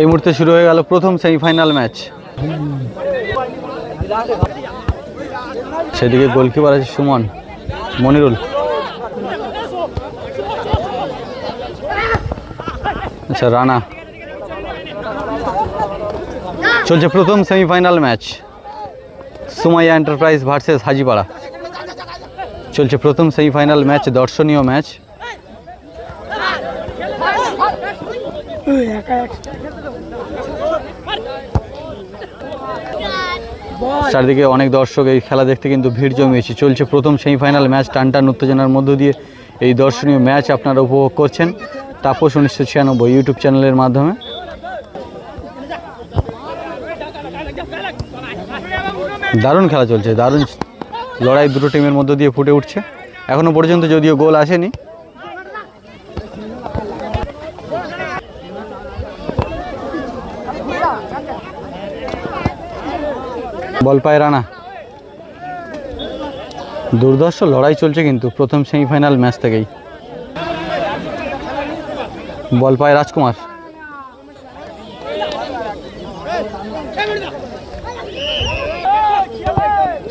এই মুহূর্তে শুরু হয়ে গেল প্রথম সেমিফাইনাল ম্যাচ। সেদিকে গোলকিপার আছে সুমন, মনিরুল। আচ্ছা, রানা। চলছে প্রথম semifinal match, Sumaiya enterprise versus Hajipara. চলছে প্রথম সেমিফাইনাল ম্যাচ, দর্শনীয় ম্যাচ। চারদিকে অনেক দর্শক এই খেলা দেখতে কিন্তু ভিড় জমিয়েছে। চলছে প্রথম সেমিফাইনাল ম্যাচ, টানটান উত্তেজনার মধ্য দিয়ে এই দর্শনীয় ম্যাচ আপনারা উপভোগ করছেন তাপস 1996 ইউটিউব চ্যানেলের মাধ্যমে। দারুণ খেলা চলছে, দারুণ লড়াই দুটো টিমের মধ্য দিয়ে ফুটে উঠছে। এখনো পর্যন্ত যদিও গোল আসেনি। বল পায় রানা। দুর্ধর্ষ লড়াই চলছে কিন্তু প্রথম সেমিফাইনাল ম্যাচ থেকেই। বল পায় রাজকুমার।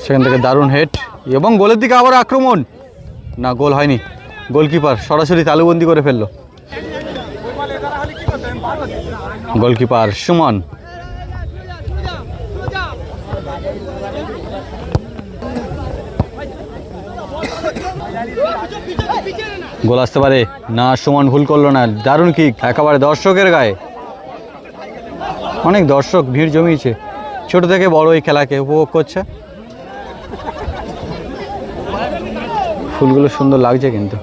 সেখান থেকে দারুণ হেড এবং গোলের দিকে আবার আক্রমণ। না, গোল হয়নি। গোলকিপার সরাসরি তালুবন্দি করে ফেললো। গোলকিপার সুমন। গোল আসতে পারে না, সুমন ভুল করলো না। দারুণ কিক, একেবারে দর্শকের গায়ে। অনেক দর্শক ভিড় জমিয়েছে, ছোট থেকে বড় এই খেলাকে উপভোগ করছে। ফুলগুলো সুন্দর লাগছে কিন্তু।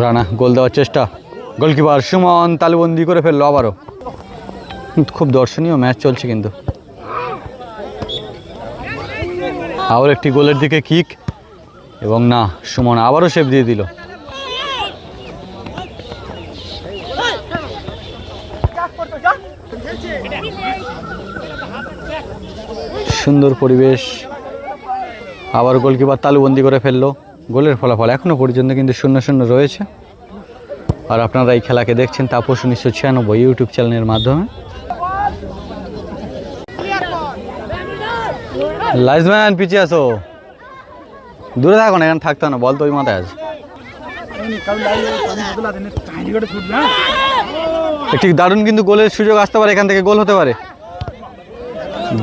রানা গোল দেওয়ার চেষ্টা, গোলকিপার সুমন তালুবন্দি করে ফেললো আবারও। খুব দর্শনীয় ম্যাচ চলছে কিন্তু। আবার একটি গোলের দিকে কিক এবং না, সুমন আবারও সেভ দিয়ে দিল। সুন্দর পরিবেশ, আবার গোলকিপার তালুবন্দি করে ফেললো। গোলের ফলাফল এখনো পর্যন্ত কিন্তু 0-0 রয়েছে। আর আপনারা এই খেলাকে দেখছেন তাপস 1996 ইউটিউব চ্যানেলের মাধ্যমে। লাইজম্যান পিছিয়ে আসো, দূরে থাকো না, এখানে থাকতো না। বল তো ওই মাথায় আছে। একটি দারুণ কিন্তু গোলের সুযোগ আসতে পারে, এখান থেকে গোল হতে পারে।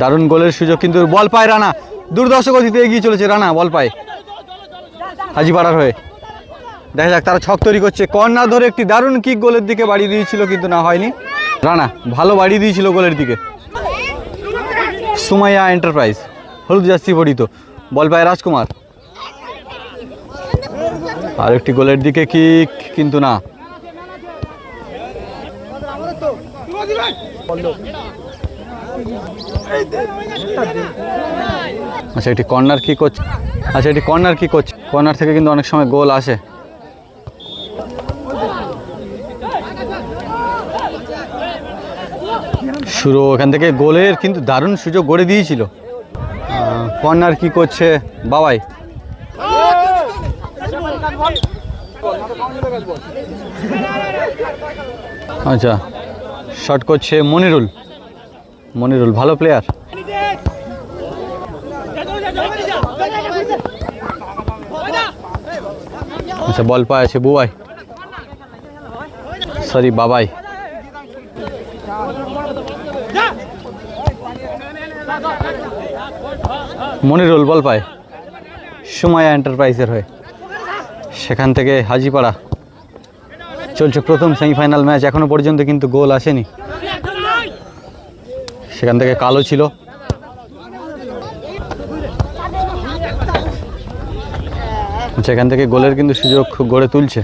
দারুণ গোলের সুযোগ কিন্তু বল পায় রানা। দুর্দর্শ গতিতে এগিয়ে চলেছে রানা, বল পায় হাজিপাড়ার হয়ে। দেখা যাক তারা ছক তৈরি করছে। কর্নার ধরে একটি দারুণ কিক গোলের দিকে বাড়িয়ে দিয়েছিল কিন্তু না, হয়নি। রানা ভালো বাড়িয়ে দিয়েছিল গোলের দিকে। সুমাইয়া এন্টারপ্রাইজ হলুদ জার্সি পরিত, বল পায় রাজকুমার। আর একটি গোলের দিকে কিক কিন্তু না। আচ্ছা, একটি কর্নার কিক হচ্ছে। আচ্ছা, এটি কর্নার কিক হচ্ছে। কর্নার থেকে কিন্তু অনেক সময় গোল আসে। শুরু এখান থেকে গোলের কিন্তু দারুণ সুযোগ গড়ে দিয়েছিল। কর্নার কিক করছে বাবাই। আচ্ছা, শট করছে মনিরুল। মনিরুল ভালো প্লেয়ার। আচ্ছা, বল পায় আছে বুবাই, সরি বাবাই। মনিরুল বল পায় সুমাইয়া এন্টারপ্রাইজের হয়ে। সেখান থেকে হাজিপাড়া। চলছে প্রথম সেমিফাইনাল ম্যাচ, এখনো পর্যন্ত কিন্তু গোল আসেনি। সেখান থেকে কালো ছিল। সেখান থেকে গোলের কিন্তু সুযোগ গড়ে তুলছে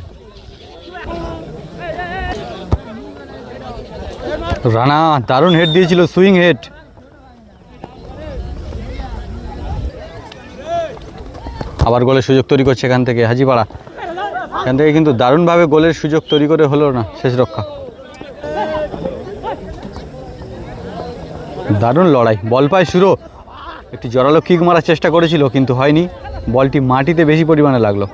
রানা। দারুণ হেড দিয়েছিল, সুইং হেড। আবার গোলের সুযোগ তৈরি করছে এখান থেকে হাজিপাড়া। এখান থেকে কিন্তু দারুণভাবে গোলের সুযোগ তৈরি করে হলো না শেষ রক্ষা। দারুণ লড়াই, বল পায় শুরু। একটি জোরালো কিক মারার চেষ্টা করেছিল কিন্তু হয়নি, বলটি মাটিতে বেশি পরিমাণে লাগলো।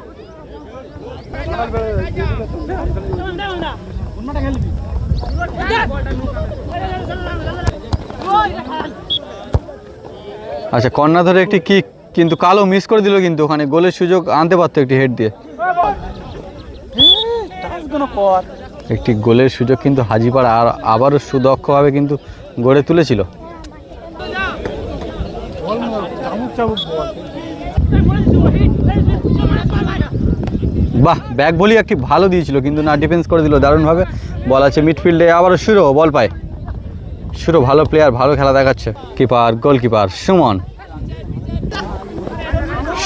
আচ্ছা, কর্নার ধরে একটি কিক, কিন্তু কালো মিস করে দিল, কিন্তু ওখানে গোলের সুযোগ আনতে পারতো একটি হেড দিয়ে। একটি গোলের সুযোগ কিন্তু হাজিপাড়া আর আবারও সুদক্ষভাবে কিন্তু গড়ে তুলেছিল। বাহ, ব্যাক বলি একটি ভালো দিয়েছিল কিন্তু না, ডিফেন্স করে দিল দারুণভাবে। বল আছে মিডফিল্ডে, আবারও শুরু বল পায়। শুরু ভালো প্লেয়ার, ভালো খেলা দেখাচ্ছে। Keeper, goalkeeper Suman.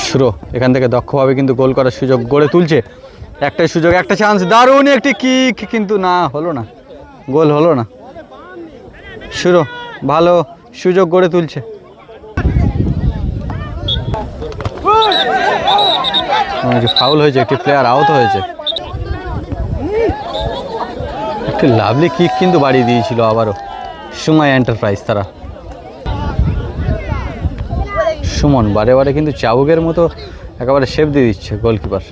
শুরু এখান থেকে দক্ষভাবে কিন্তু গোল করার সুযোগ গড়ে তুলছে। একটাই সুযোগ, একটা চান্স, দারুণ একটি কিক, কিন্তু না, হলো না, গোল হলো না। শুরু ভালো সুযোগ গড়ে তুলছে। ফাউল হয়েছে, একটি প্লেয়ার আহত হয়েছে। একটি লাভলি কিক কিন্তু বাড়িয়ে দিয়েছিল আবারও সুমাই এন্টারপ্রাইজ। তারা সুমন বারে বারে কিন্তু চাবুকের মতো একেবারে শেপ দিয়ে দিচ্ছে গোলকিপার।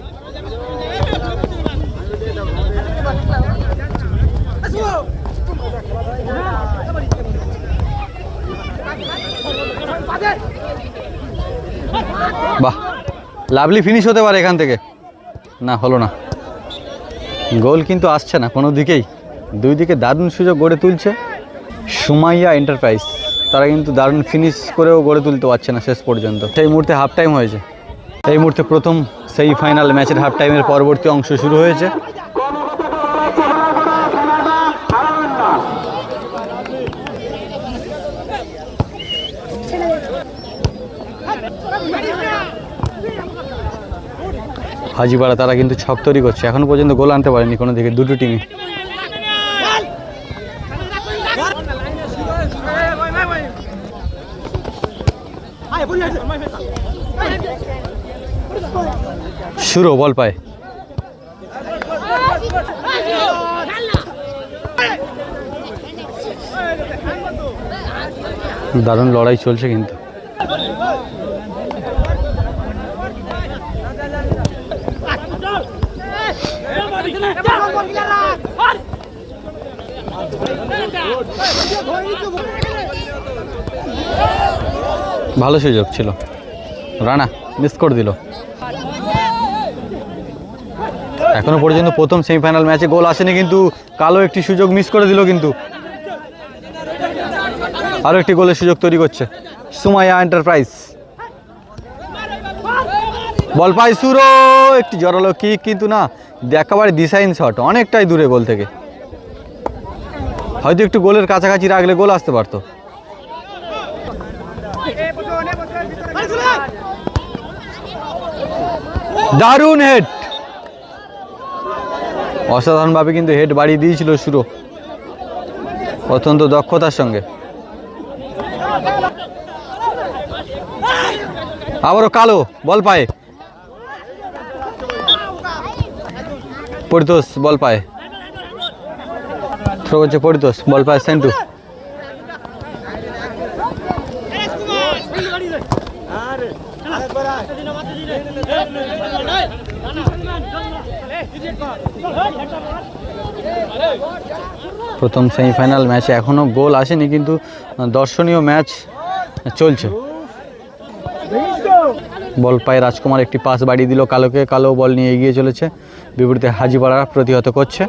বাহ, লাভলি ফিনিশ হতে পারে এখান থেকে, না হলো না। গোল কিন্তু আসছে না কোনো দিকেই, দুই দিকে দারুণ সুযোগ গড়ে তুলছে সুমাইয়া এন্টারপ্রাইজ। তারা কিন্তু দারুণ ফিনিশ করেও গড়ে তুলতে পারছে না শেষ পর্যন্ত। সেই মুহূর্তে হাফ টাইম হয়েছে। এই মুহূর্তে প্রথম সেমিফাইনাল ম্যাচের হাফ টাইমের পরবর্তী অংশ শুরু হয়েছে। হাজিপাড়া তারা কিন্তু ছক তৈরি করছে, এখনো পর্যন্ত গোল আনতে পারেনি কোনো দিকে দুটো টিমে। শুরু বল পায়, দারুণ লড়াই চলছে কিন্তু। ভালো সুযোগ ছিল, রানা মিস করে দিল। এখনো পর্যন্ত প্রথম সেমিফাইনাল ম্যাচে গোল আসেনি, কিন্তু কালো একটি সুযোগ মিস করে দিল, কিন্তু আরো একটি গোলের সুযোগ তৈরি করছে সুমাইয়া এন্টারপ্রাইজ। বল পাই সুরো, একটি জোরালো কিক, কিন্তু না, একেবারে দিশাহীন শট, অনেকটাই দূরে গোল থেকে। হয়তো একটু গোলের কাছাকাছি রাখলে গোল আসতে পারতো। দারুণ হেড, অসাধারণভাবে কিন্তু হেড বাড়িয়ে দিয়েছিল শুরু, অত্যন্ত দক্ষতার সঙ্গে। আবারও কালো বল পায়, পরিতোষ বল পায়, থ্রো করছে পরিতোষ, বল পায় সেন্টু। প্রথম সেমিফাইনাল ম্যাচে এখনো গোল আসেনি, কিন্তু দর্শনীয় ম্যাচ চলছে। বল পায় রাজকুমার, একটি পাস বাড়িয়ে দিল কালোকে, কালো বল নিয়ে এগিয়ে চলেছে, বিপরীতে হাজিপাড়া প্রতিহত করছে।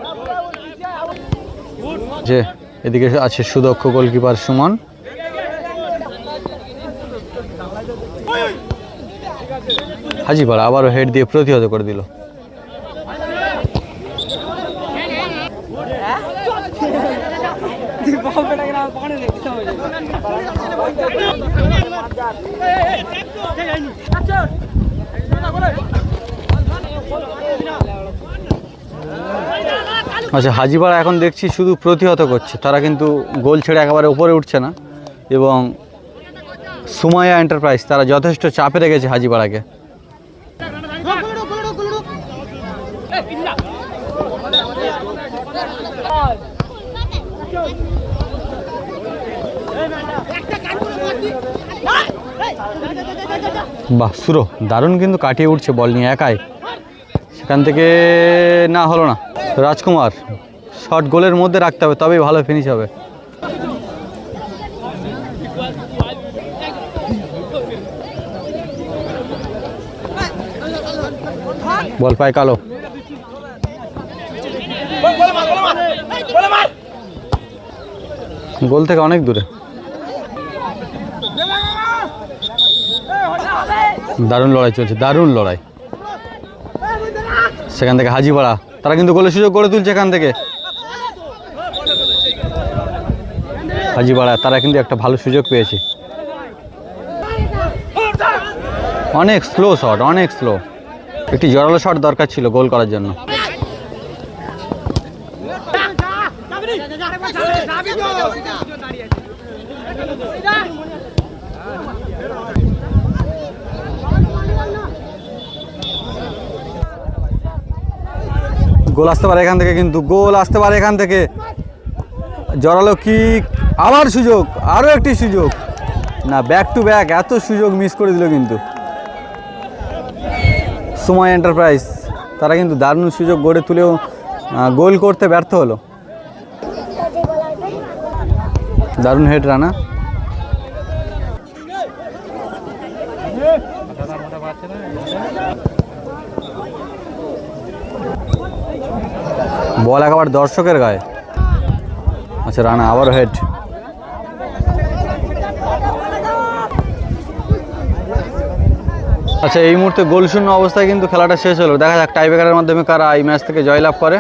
যে এদিকে আছে সুদক্ষ গোলকিপার সুমন। হাজিপাড়া আবারও হেড দিয়ে প্রতিহত করে দিল। আচ্ছা, হাজিপাড়া এখন দেখছি শুধু প্রতিহত করছে, তারা কিন্তু গোল ছেড়ে একেবারে উপরে উঠছে না। এবং সুমাইয়া এন্টারপ্রাইজ তারা যথেষ্ট চাপে রেখেছে হাজিপাড়াকে। বাহ, সুরো দারুণ কিন্তু কাটিয়ে উঠছে বল নিয়ে একাই, সেখান থেকে না হলো না। রাজকুমার শট গোলের মধ্যে রাখতে হবে, তবেই ভালো ফিনিশ হবে। বল পায় কালো, গোল থেকে অনেক দূরে। দারুণ লড়াই চলছে, দারুণ লড়াই। সেখান থেকে হাজিপাড়া, তারা কিন্তু গোলের সুযোগ গড়ে তুলছে এখান থেকে। হাজিপাড়া তারা কিন্তু একটা ভালো সুযোগ পেয়েছে। অনেক স্লো শট, অনেক স্লো। একটি জোরালো শট দরকার ছিল গোল করার জন্য। গোল আসতে পারে এখান থেকে, কিন্তু গোল আসতে পারে এখান থেকে। জোরালো কিক, আবার সুযোগ, আরও একটি সুযোগ। না, ব্যাক টু ব্যাক এত সুযোগ মিস করে দিল কিন্তু সময় এন্টারপ্রাইজ। তারা কিন্তু দারুণ সুযোগ গড়ে তুলেও গোল করতে ব্যর্থ হলো। দারুণ হেড রানা। বল একেবারে দর্শকের গায়ে। আচ্ছা, রানা আবারও হেড। আচ্ছা, এই মুহূর্তে গোল শূন্য অবস্থায় কিন্তু খেলাটা শেষ হলো। দেখা যাক টাই ব্রেকারের মাধ্যমে কারা এই ম্যাচ থেকে জয়লাভ করে।